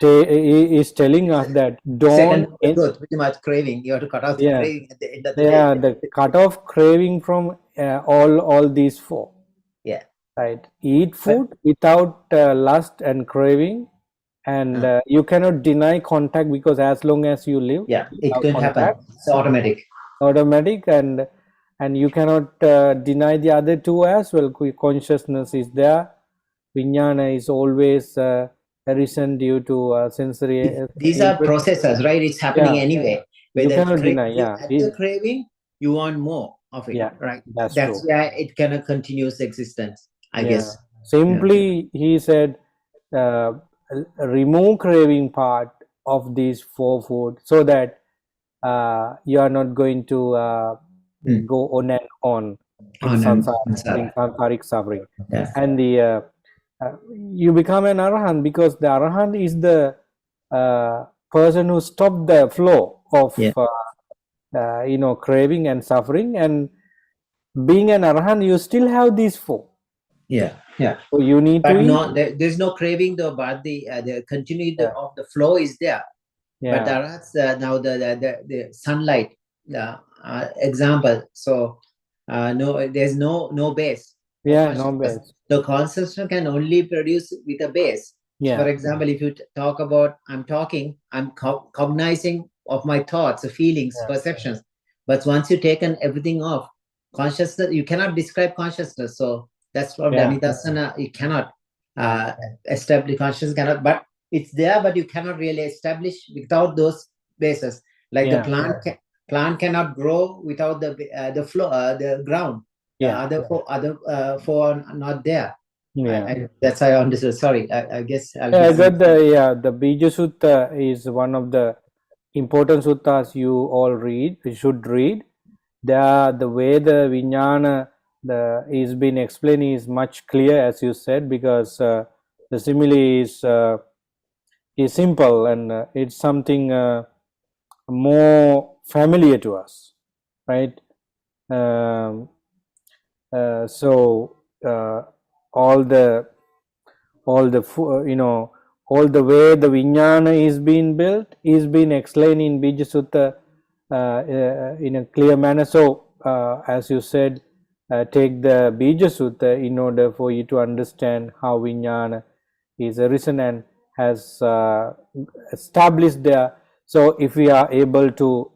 is telling us that Second don't growth, pretty much craving. You have to cut out the yeah, craving at the end of the day. yeah, the cut off craving from all these four, Yeah, right? Eat but food without lust and craving, and you cannot deny contact, because as long as you live, yeah, you it have can happen. contact, It's automatic. automatic. And you cannot deny the other two as well. Consciousness is there, vijnana is always arisen due to sensory These are input. processes, right? It's happening Yeah, anyway. you Whether cannot deny. you Yeah, at the craving, you want more of it, yeah, right? that's That's true. why it can continuous existence, I Yeah, guess. Yeah. simply he said, uh, remove craving part of these four food, so that you are not going to Mm. go on and on in On and samsara, in samsara. samsaric suffering. Yeah. And the you become an arahant, because the arahant is the person who stopped the flow of Yeah. craving and suffering. And being an arahant, you still have these four, Yeah. Yeah. so you need to But eat. no, there's no craving though, but the continuity Yeah, of the flow is there. But yeah, there are now the sunlight, the example. So no, there's no base, no yeah, no consciousness. base. The consciousness can only produce with a base. So Yeah, for example, if you talk about, I'm talking, I'm cognizing of my thoughts, feelings, yeah, perceptions. But once you taken everything off, consciousness, you cannot describe consciousness. So that's what the yeah, Nidasana, you cannot yeah, establish consciousness, cannot, but it's there, but you cannot really establish without those bases. Like the yeah, plant cannot grow without the floor, the ground. The yeah, other four are not there. yeah. That's how I understood. Sorry, I guess I'll Yeah, give I some. got the Bija Sutta is one of the important suttas you all read, you should read. The way the Vijnana the is been explained is much clear, as you said, because the simile is simple, and it's something more familiar to us, right? Um, So all the all the way the vijnana is being built is being explained in Bija Sutta in a clear manner. So as you said, take the Bija Sutta in order for you to understand how vijnana is arisen and has established there. So if we are able to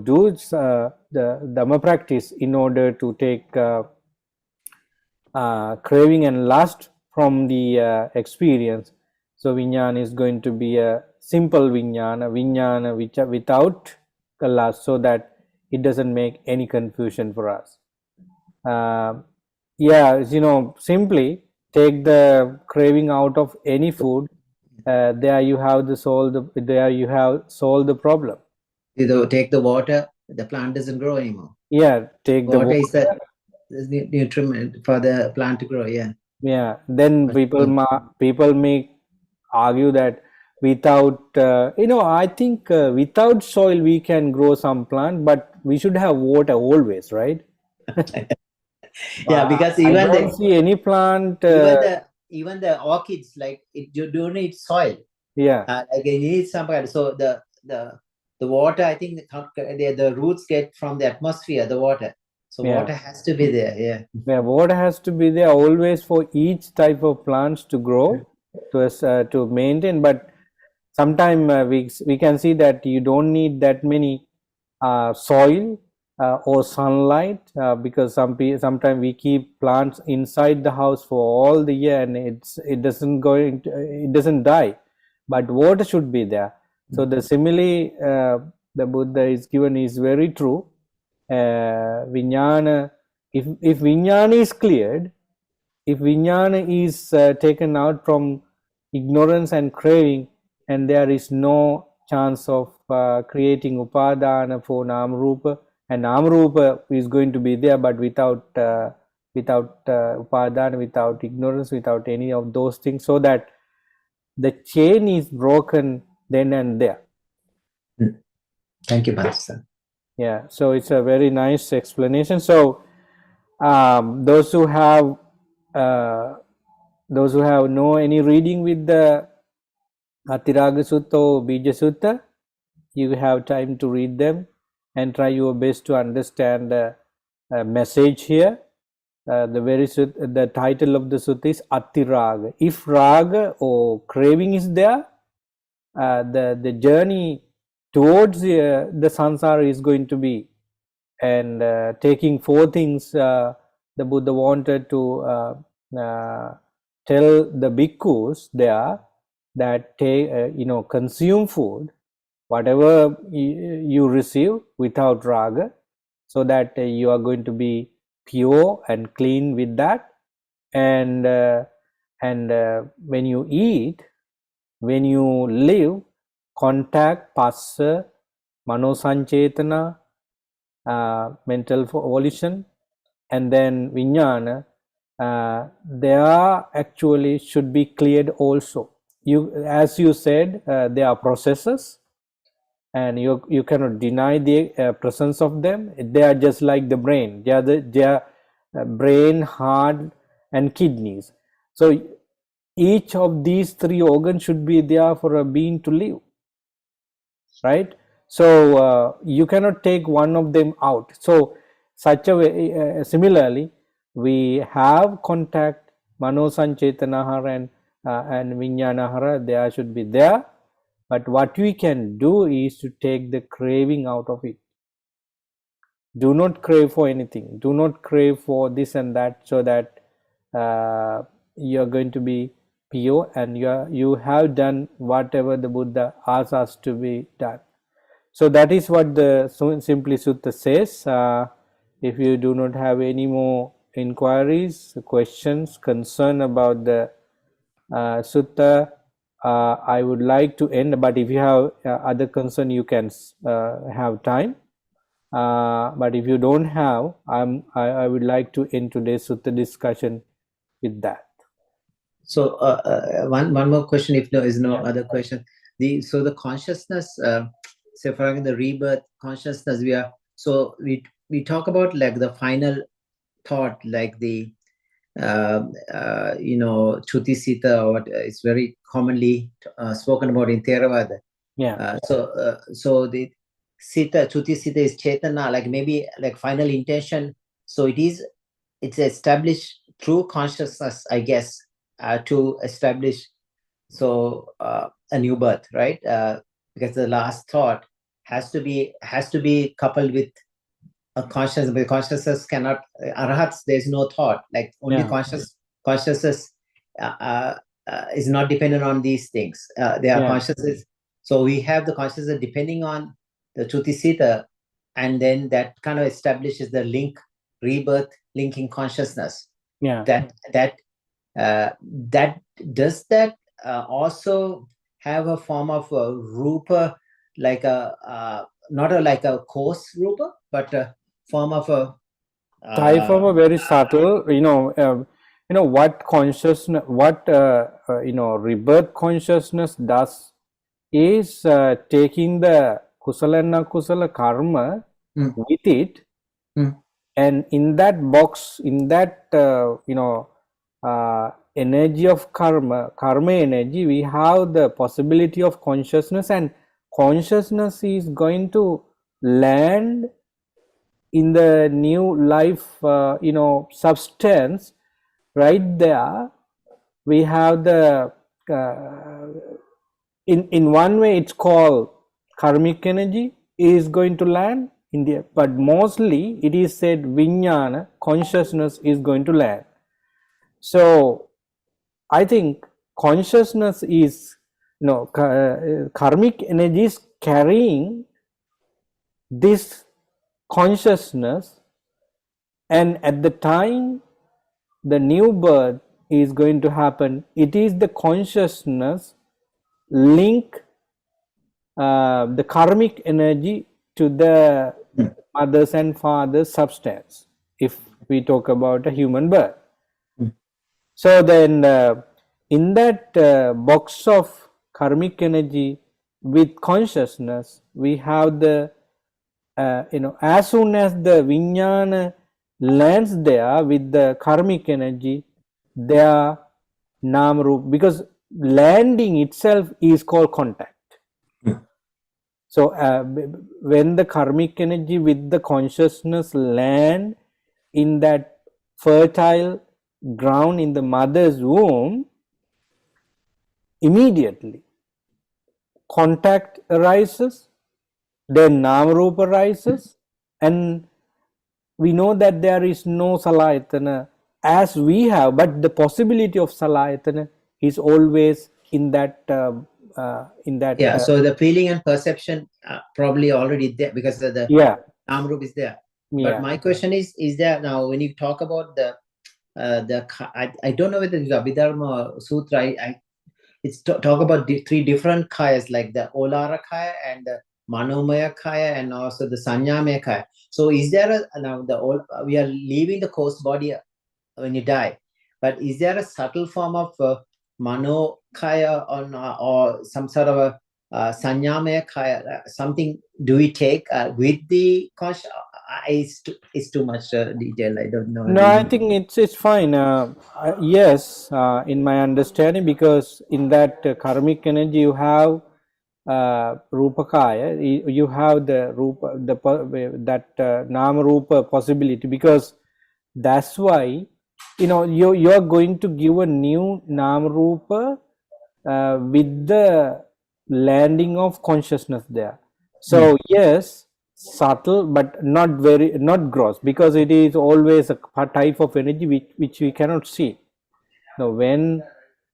do the Dhamma practice in order to take craving and lust from the experience. So vijnana is going to be a simple vijnana which without the lust, so that it doesn't make any confusion for us. Yeah, simply take the craving out of any food. There you have solved the problem. You take the water, the plant doesn't grow anymore. Yeah, take the Water water. is the nutriment for the plant to grow. Yeah. Yeah, then people may argue that without I think without soil we can grow some plant, but we should have water always, right? Yeah, because I even don't see any plant. even the orchids, like you do need soil. Yeah, Like you need some kind. So the water, I think the roots get from the atmosphere, the water. So yeah, water has to be there. Yeah. yeah. Water has to be there always for each type of plants to grow, to maintain. But sometimes we can see that you don't need that many soil or sunlight, because sometimes we keep plants inside the house for all the year and it doesn't die, but water should be there. So the simile the Buddha is given is very true. Vijnana, if vijnana is cleared, if vijnana is taken out from ignorance and craving, and there is no chance of creating upadana for namarupa, and namarupa is going to be there, but without upadana, without ignorance, without any of those things, so that the chain is broken then and there. Thank you, Pastor. Yeah, so it's a very nice explanation. So those who have no any reading with the Atiraga Sutta or Bija Sutta, you have time to read them and try your best to understand the message here. The title of the sutta is Atiraga. If raga or craving is there, the journey towards the samsara is going to be, and taking four things the Buddha wanted to tell the bhikkhus there, that consume food whatever you receive without raga, so that you are going to be pure and clean with that. And when you eat, when you live, contact passa, manosanchetana, mental volition, and then vijnana, they are actually should be cleared also. As you said, they are processes, and you cannot deny the presence of them. They are just like the brain. They are brain, heart, and kidneys. So each of these three organs should be there for a being to live, right? So you cannot take one of them out. So such a way, similarly, we have contact, mano sanchetanahara and vijnanahara, they should be there. But what we can do is to take the craving out of it. Do not crave for anything. Do not crave for this and that, so that you are going to be pure, and you have done whatever the Buddha asks us to be done. So that is what the Simply Sutta says. If you do not have any more inquiries, questions, concern about the sutta, I would like to end. But if you have other concern, you can have time. But if you don't have, I would like to end today's sutta discussion with that. So one more question, if there is no Yeah. other question. The consciousness, say for example, the rebirth consciousness, we talk about like the final thought like the Chuti Sita, or what is very commonly spoken about in Theravada. Yeah. So the Sita, Chuti Sita is Chetana, like maybe like final intention. So it's established through consciousness, I guess, to establish a new birth, right? Because the last thought has to be coupled with a consciousness. Because consciousness cannot arhats. There's no thought. Like only Yeah. consciousness is not dependent on these things. They are Yeah. consciousness. So we have the consciousness depending on the Chutisita, and then that kind of establishes the link, rebirth, linking consciousness. Yeah. That does that also have a form of a rupa, like a not a like a coarse rupa, but a form of a Type of a very subtle, what consciousness, what rebirth consciousness does is taking the kusala and akusala karma with it, and in that box, in that energy of karma energy, we have the possibility of consciousness, and consciousness is going to land in the new life substance. Right there we have the in one way it's called karmic energy is going to land in the, but mostly it is said vijnana, consciousness, is going to land. So I think consciousness is, karmic energy is carrying this consciousness, and at the time the new birth is going to happen, it is the consciousness link the karmic energy to the mother's and father's substance, if we talk about a human birth. So then in that box of karmic energy with consciousness, we have the as soon as the vijnana lands there with the karmic energy, their nam roop, because landing itself is called contact. So when the karmic energy with the consciousness land in that fertile ground in the mother's womb, immediately contact arises, then nam roop arises, and we know that there is no salayatana as we have, but the possibility of salayatana is always in that so the feeling and perception probably already there because the yeah, Amrup is there. yeah. But my question is there now when you talk about the I don't know whether it's Abhidharma Sutra, it's talk about three different kayas, like the Olara kaya and the Manomaya kaya and also the Sanyamaya kaya. So is there now we are leaving the coarse body when you die, but is there a subtle form of Mano kaya or some sort of a Sanyamaya kaya, something do we take with the conscious? It's too much detail. I don't know. No, I think it's fine. Yes, in my understanding, because in that karmic energy you have rupakaya, you have the rupa, that nama rupa possibility, because that's why you're going to give a new nama rupa with the landing of consciousness there. So yes, subtle but not gross, because it is always a type of energy which we cannot see. Now when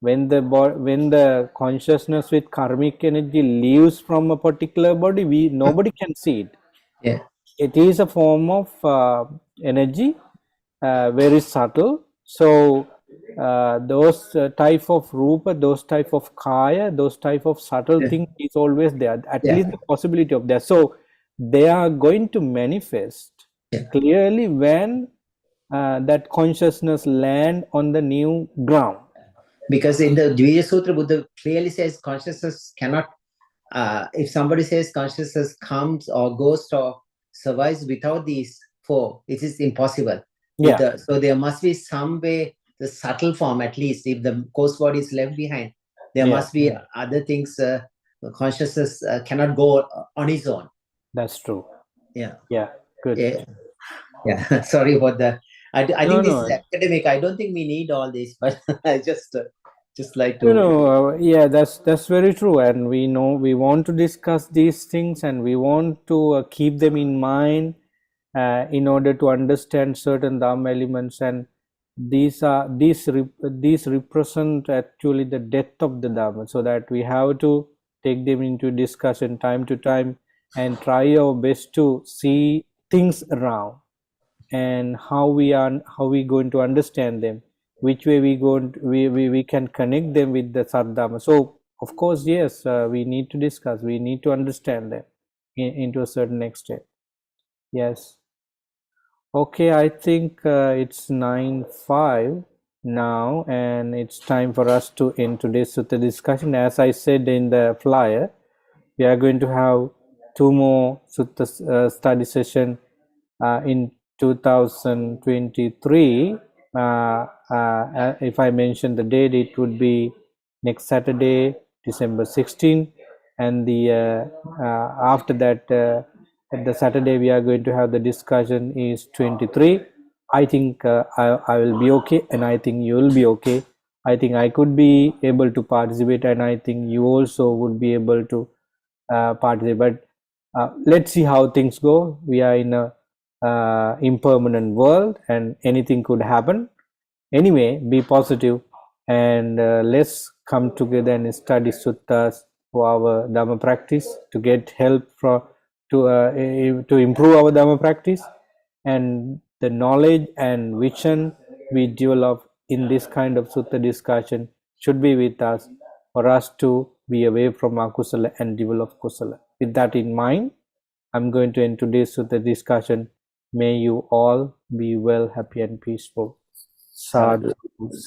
the consciousness with karmic energy leaves from a particular body, nobody can see it. Yeah. It is a form of energy, very subtle. So those type of rupa, those type of kaya, those type of subtle thing is always there, at least the possibility of that. So they are going to manifest clearly when that consciousness land on the new ground. Because in the Dvija Sutra, Buddha clearly says consciousness cannot, if somebody says consciousness comes or goes or survives without these four, it is impossible. Yeah, So there must be some way, the subtle form at least, if the coarse body is left behind, there yeah, must be other things. The consciousness cannot go on its own. that's true. Yeah. Yeah, good. Yeah. Yeah. Sorry about that. I No, think this is no, academic. I don't think we need all this, but I just like you to. know, yeah, that's very true, and we know we want to discuss these things, and we want to keep them in mind in order to understand certain Dharma elements, and these represent actually the depth of the Dharma, so that we have to take them into discussion time to time and try our best to see things around and how we going to understand them, which way we can connect them with the Saddharma. So of course, yes, we need to discuss, we need to understand them into a certain extent. Yes. Okay, I think it's 9:05 now, and it's time for us to end today's Sutta discussion. As I said in the flyer, we are going to have two more Sutta study session in 2023. If I mention the date, it would be next Saturday, December 16, and the after that, at the Saturday we are going to have the discussion is 23. I think I will be okay, and I think you will be okay. I think I could be able to participate, and I think you also would be able to participate. But let's see how things go. We are in a impermanent world, and anything could happen. Anyway, be positive, and let's come together and study suttas for our Dhamma practice, to get help from to improve our Dhamma practice, and the knowledge and vision we develop in this kind of sutta discussion should be with us, for us to be away from akusala and develop kusala. With that in mind, I'm going to end today's sutta discussion. May you all be well, happy, and peaceful. Sadhu, Sadhu. sadhu.